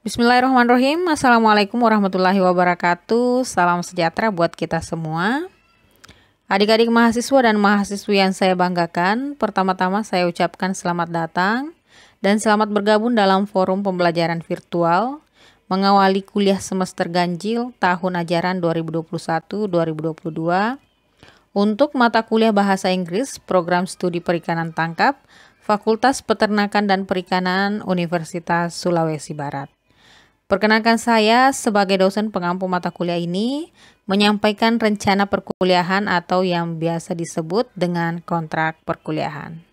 Bismillahirrahmanirrahim. Assalamualaikum warahmatullahi wabarakatuh. Salam sejahtera buat kita semua. Adik-adik mahasiswa dan mahasiswi yang saya banggakan, pertama-tama saya ucapkan selamat datang dan selamat bergabung dalam forum pembelajaran virtual mengawali kuliah semester ganjil tahun ajaran 2021-2022 untuk mata kuliah Bahasa Inggris Program Studi Perikanan Tangkap Fakultas Peternakan dan Perikanan Universitas Sulawesi Barat. Perkenalkan, saya sebagai dosen pengampu mata kuliah ini menyampaikan rencana perkuliahan atau yang biasa disebut dengan kontrak perkuliahan.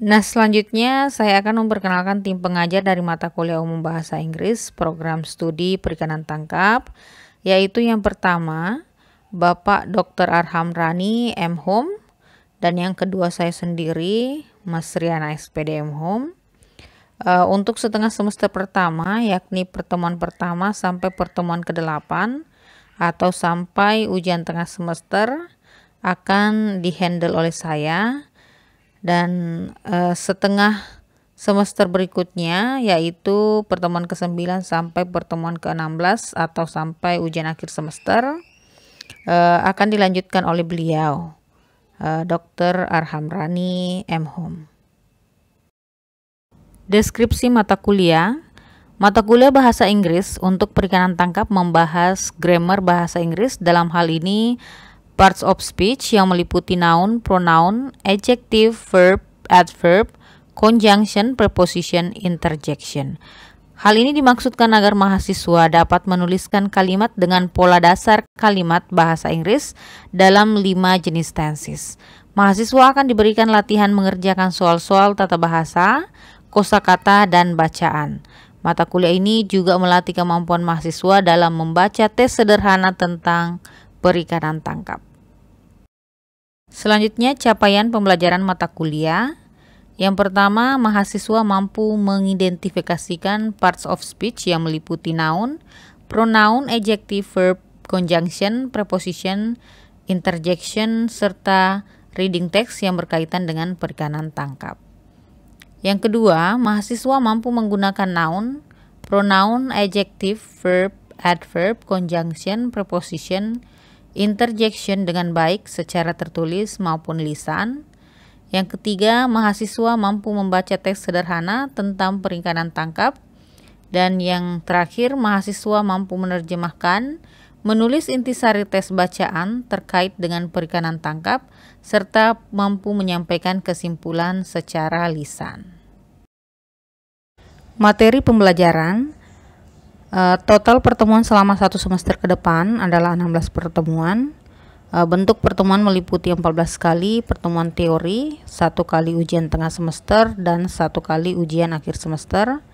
Nah, selanjutnya saya akan memperkenalkan tim pengajar dari mata kuliah umum Bahasa Inggris Program Studi Perikanan Tangkap, yaitu yang pertama Bapak Dr. Arham Rani M.Hum, dan yang kedua saya sendiri Mas Riana SPD M.Hum. Untuk setengah semester pertama, yakni pertemuan pertama sampai pertemuan ke-8 atau sampai ujian tengah semester akan dihandle oleh saya, dan setengah semester berikutnya yaitu pertemuan ke-9 sampai pertemuan ke-16 atau sampai ujian akhir semester akan dilanjutkan oleh beliau, Dr. Arham Rani M.Hum. Deskripsi mata kuliah. Mata kuliah Bahasa Inggris untuk perikanan tangkap membahas grammar bahasa Inggris, dalam hal ini parts of speech yang meliputi noun, pronoun, adjective, verb, adverb, conjunction, preposition, interjection. Hal ini dimaksudkan agar mahasiswa dapat menuliskan kalimat dengan pola dasar kalimat bahasa Inggris dalam 5 jenis tenses. Mahasiswa akan diberikan latihan mengerjakan soal-soal tata bahasa, kosakata, dan bacaan. Mata kuliah ini juga melatih kemampuan mahasiswa dalam membaca tes sederhana tentang perikanan tangkap. Selanjutnya, capaian pembelajaran mata kuliah. Yang pertama, mahasiswa mampu mengidentifikasikan parts of speech yang meliputi noun, pronoun, adjective, verb, conjunction, preposition, interjection, serta reading text yang berkaitan dengan perikanan tangkap. Yang kedua, mahasiswa mampu menggunakan noun, pronoun, adjective, verb, adverb, conjunction, preposition, interjection dengan baik secara tertulis maupun lisan. Yang ketiga, mahasiswa mampu membaca teks sederhana tentang perikanan tangkap. Dan yang terakhir, mahasiswa mampu menerjemahkan, menulis intisari tes bacaan terkait dengan perikanan tangkap, serta mampu menyampaikan kesimpulan secara lisan. Materi pembelajaran. Total pertemuan selama 1 semester ke depan adalah 16 pertemuan. Bentuk pertemuan meliputi 14 kali pertemuan teori, 1 kali ujian tengah semester, dan 1 kali ujian akhir semester.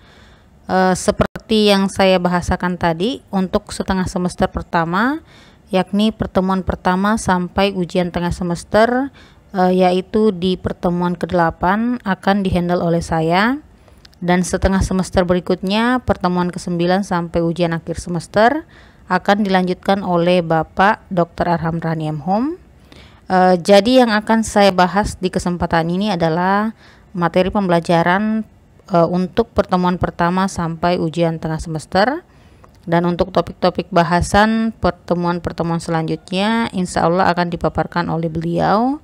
Seperti yang saya bahasakan tadi, untuk setengah semester pertama, yakni pertemuan pertama sampai ujian tengah semester, yaitu di pertemuan ke-8 akan dihandle oleh saya. Dan setengah semester berikutnya, pertemuan ke-9 sampai ujian akhir semester akan dilanjutkan oleh Bapak Dr. Arham Rani M.Hum. Jadi yang akan saya bahas di kesempatan ini adalah materi pembelajaran untuk pertemuan pertama sampai ujian tengah semester. Dan untuk topik-topik bahasan pertemuan-pertemuan selanjutnya insya Allah akan dipaparkan oleh beliau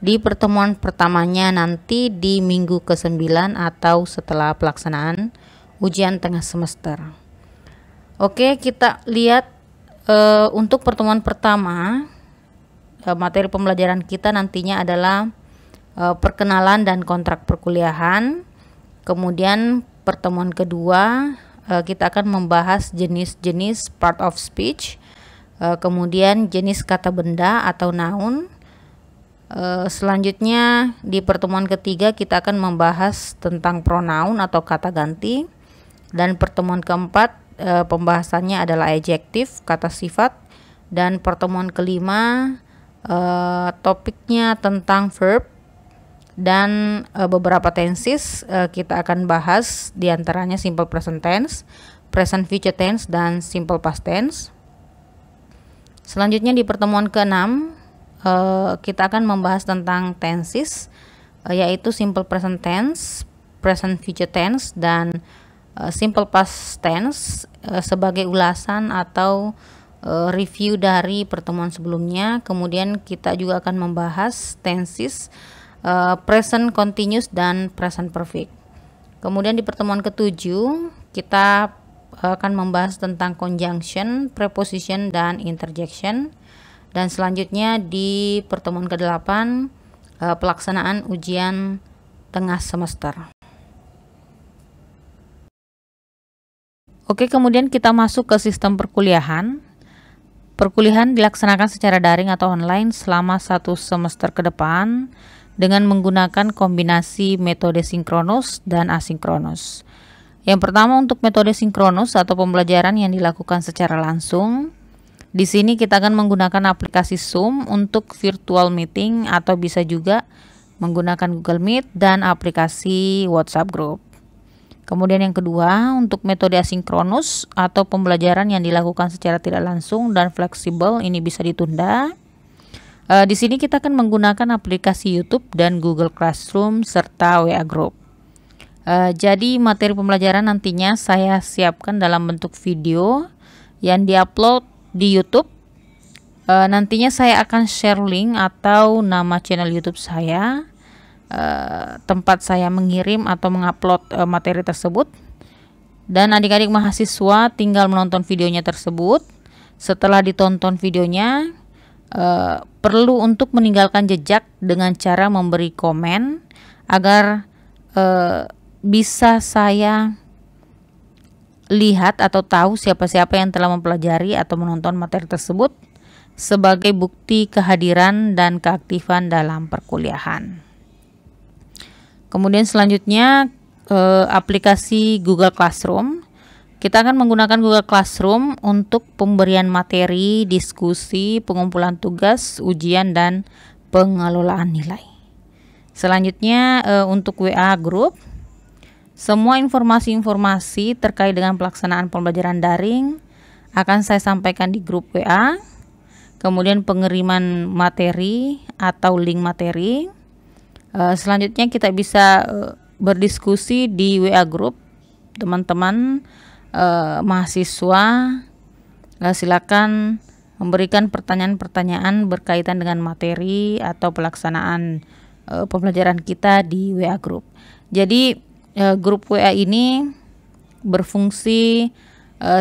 di pertemuan pertamanya nanti di minggu ke-9 atau setelah pelaksanaan ujian tengah semester. Oke, kita lihat untuk pertemuan pertama, materi pembelajaran kita nantinya adalah perkenalan dan kontrak perkuliahan. Kemudian pertemuan kedua, kita akan membahas jenis-jenis part of speech, kemudian jenis kata benda atau noun. Selanjutnya di pertemuan ketiga kita akan membahas tentang pronoun atau kata ganti. Dan pertemuan keempat pembahasannya adalah adjektif, kata sifat. Dan pertemuan kelima topiknya tentang verb dan beberapa tenses. Kita akan bahas diantaranya simple present tense, present future tense, dan simple past tense. Selanjutnya di pertemuan ke-6 kita akan membahas tentang tenses, yaitu simple present tense, present future tense, dan simple past tense sebagai ulasan atau review dari pertemuan sebelumnya. Kemudian kita juga akan membahas tenses, present continuous dan present perfect. Kemudian di pertemuan ke-7 kita akan membahas tentang conjunction, preposition dan interjection. Dan selanjutnya di pertemuan ke-8 pelaksanaan ujian tengah semester. Oke, kemudian kita masuk ke sistem perkuliahan. Perkuliahan dilaksanakan secara daring atau online selama 1 semester ke depan dengan menggunakan kombinasi metode sinkronus dan asinkronus. Yang pertama untuk metode sinkronus atau pembelajaran yang dilakukan secara langsung. Di sini kita akan menggunakan aplikasi Zoom untuk virtual meeting atau bisa juga menggunakan Google Meet dan aplikasi WhatsApp Group. Kemudian yang kedua, untuk metode asinkronus atau pembelajaran yang dilakukan secara tidak langsung dan fleksibel, ini bisa ditunda. Di sini kita akan menggunakan aplikasi YouTube dan Google Classroom serta WA Group. Jadi materi pembelajaran nantinya saya siapkan dalam bentuk video yang diupload di YouTube. Nantinya saya akan share link atau nama channel YouTube saya, tempat saya mengirim atau mengupload materi tersebut, dan adik-adik mahasiswa tinggal menonton videonya tersebut. Setelah ditonton videonya, perlu untuk meninggalkan jejak dengan cara memberi komen agar bisa saya lihat atau tahu siapa-siapa yang telah mempelajari atau menonton materi tersebut sebagai bukti kehadiran dan keaktifan dalam perkuliahan. Kemudian selanjutnya aplikasi Google Classroom. Kita akan menggunakan Google Classroom untuk pemberian materi, diskusi, pengumpulan tugas, ujian, dan pengelolaan nilai. Selanjutnya untuk WA Group. Semua informasi-informasi terkait dengan pelaksanaan pembelajaran daring akan saya sampaikan di grup WA. Kemudian pengiriman materi atau link materi. Selanjutnya kita bisa berdiskusi di WA Group. Teman-teman mahasiswa silakan memberikan pertanyaan-pertanyaan berkaitan dengan materi atau pelaksanaan pembelajaran kita di WA Group. Jadi grup WA ini berfungsi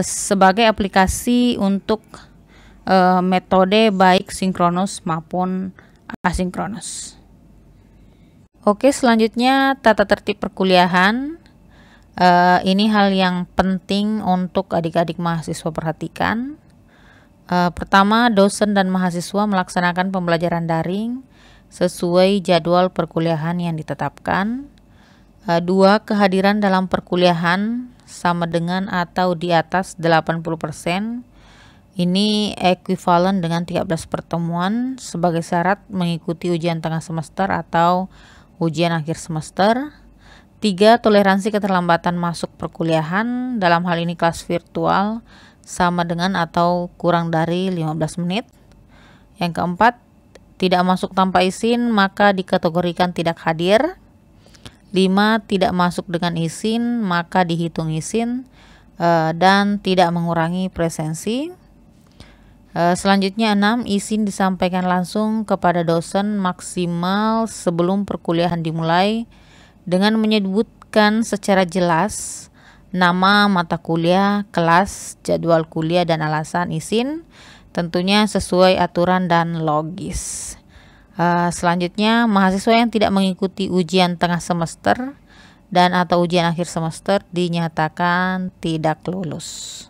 sebagai aplikasi untuk metode baik sinkronus maupun asinkronus. Oke, selanjutnya tata tertib perkuliahan. Ini hal yang penting untuk adik-adik mahasiswa perhatikan. Pertama, dosen dan mahasiswa melaksanakan pembelajaran daring sesuai jadwal perkuliahan yang ditetapkan. 2. Kehadiran dalam perkuliahan sama dengan atau di atas 80%. Ini ekuivalen dengan 13 pertemuan sebagai syarat mengikuti ujian tengah semester atau ujian akhir semester. 3. Toleransi keterlambatan masuk perkuliahan, dalam hal ini kelas virtual, sama dengan atau kurang dari 15 menit. Yang keempat, tidak masuk tanpa izin maka dikategorikan tidak hadir. 5. Tidak masuk dengan izin maka dihitung izin dan tidak mengurangi presensi. Selanjutnya 6. Izin disampaikan langsung kepada dosen maksimal sebelum perkuliahan dimulai dengan menyebutkan secara jelas nama mata kuliah, kelas, jadwal kuliah, dan alasan izin, tentunya sesuai aturan dan logis. Selanjutnya, mahasiswa yang tidak mengikuti ujian tengah semester dan atau ujian akhir semester dinyatakan tidak lulus.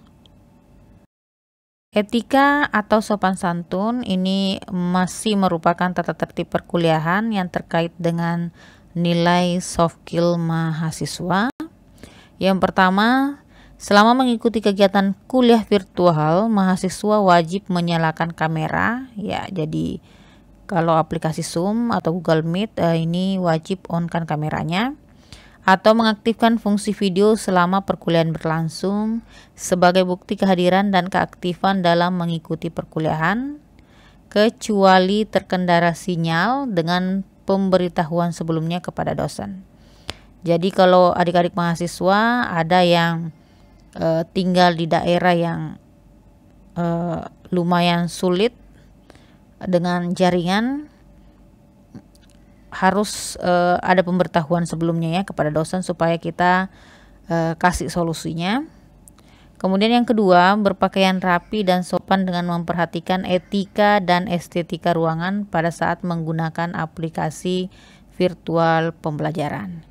Etika atau sopan santun ini masih merupakan tata tertib perkuliahan yang terkait dengan nilai soft skill mahasiswa. Yang pertama, selama mengikuti kegiatan kuliah virtual, mahasiswa wajib menyalakan kamera. Ya, jadi kalau aplikasi Zoom atau Google Meet ini wajib on-kan kameranya, atau mengaktifkan fungsi video selama perkuliahan berlangsung sebagai bukti kehadiran dan keaktifan dalam mengikuti perkuliahan, kecuali terkendala sinyal dengan pemberitahuan sebelumnya kepada dosen. Jadi kalau adik-adik mahasiswa ada yang tinggal di daerah yang lumayan sulit dengan jaringan, harus ada pemberitahuan sebelumnya ya kepada dosen supaya kita kasih solusinya. Kemudian yang kedua, berpakaian rapi dan sopan dengan memperhatikan etika dan estetika ruangan pada saat menggunakan aplikasi virtual pembelajaran.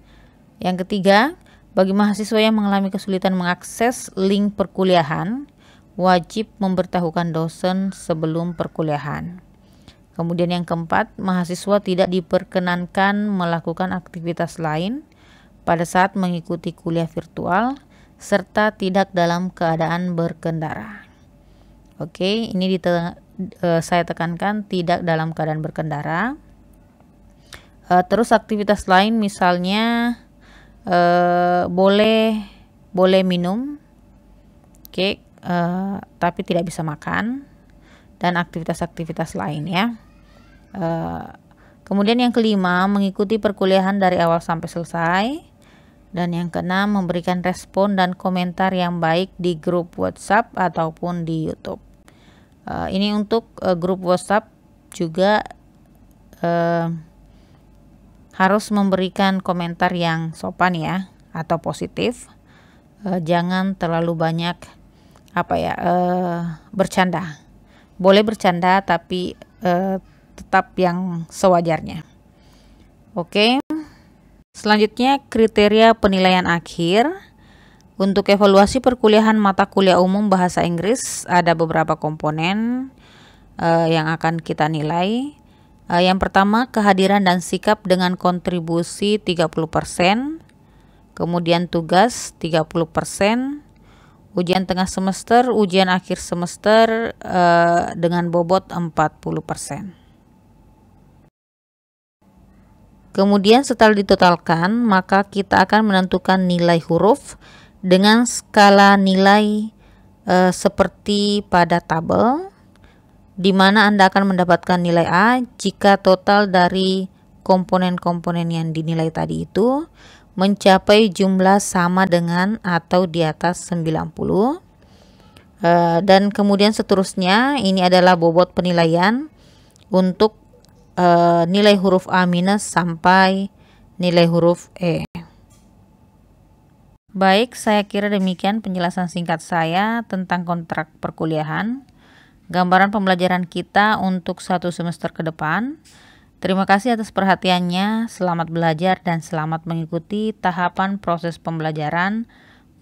Yang ketiga, bagi mahasiswa yang mengalami kesulitan mengakses link perkuliahan, wajib memberitahukan dosen sebelum perkuliahan. Kemudian yang keempat, mahasiswa tidak diperkenankan melakukan aktivitas lain pada saat mengikuti kuliah virtual, serta tidak dalam keadaan berkendara. Oke, ini saya tekankan tidak dalam keadaan berkendara. Terus aktivitas lain misalnya boleh minum, oke, tapi tidak bisa makan, dan aktivitas-aktivitas lain ya. Kemudian yang kelima, mengikuti perkuliahan dari awal sampai selesai. Dan yang keenam, memberikan respon dan komentar yang baik di grup WhatsApp ataupun di YouTube. Ini untuk grup WhatsApp juga harus memberikan komentar yang sopan ya, atau positif. Jangan terlalu banyak bercanda. Boleh bercanda tapi tetap yang sewajarnya. Oke. Selanjutnya, kriteria penilaian akhir. Untuk evaluasi perkuliahan mata kuliah umum bahasa Inggris, ada beberapa komponen yang akan kita nilai. Yang pertama, kehadiran dan sikap dengan kontribusi 30%. Kemudian tugas 30%. Ujian tengah semester, ujian akhir semester dengan bobot 40%. Kemudian setelah ditotalkan, maka kita akan menentukan nilai huruf dengan skala nilai seperti pada tabel, di mana Anda akan mendapatkan nilai A jika total dari komponen-komponen yang dinilai tadi itu mencapai jumlah sama dengan atau di atas 90. Dan kemudian seterusnya, ini adalah bobot penilaian untuk nilai huruf A minus sampai nilai huruf E. Baik, saya kira demikian penjelasan singkat saya tentang kontrak perkuliahan, gambaran pembelajaran kita untuk 1 semester ke depan. Terima kasih atas perhatiannya, selamat belajar dan selamat mengikuti tahapan proses pembelajaran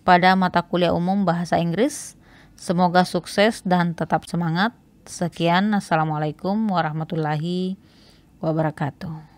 pada mata kuliah umum bahasa Inggris. Semoga sukses dan tetap semangat. Sekian, Assalamualaikum warahmatullahi wabarakatuh.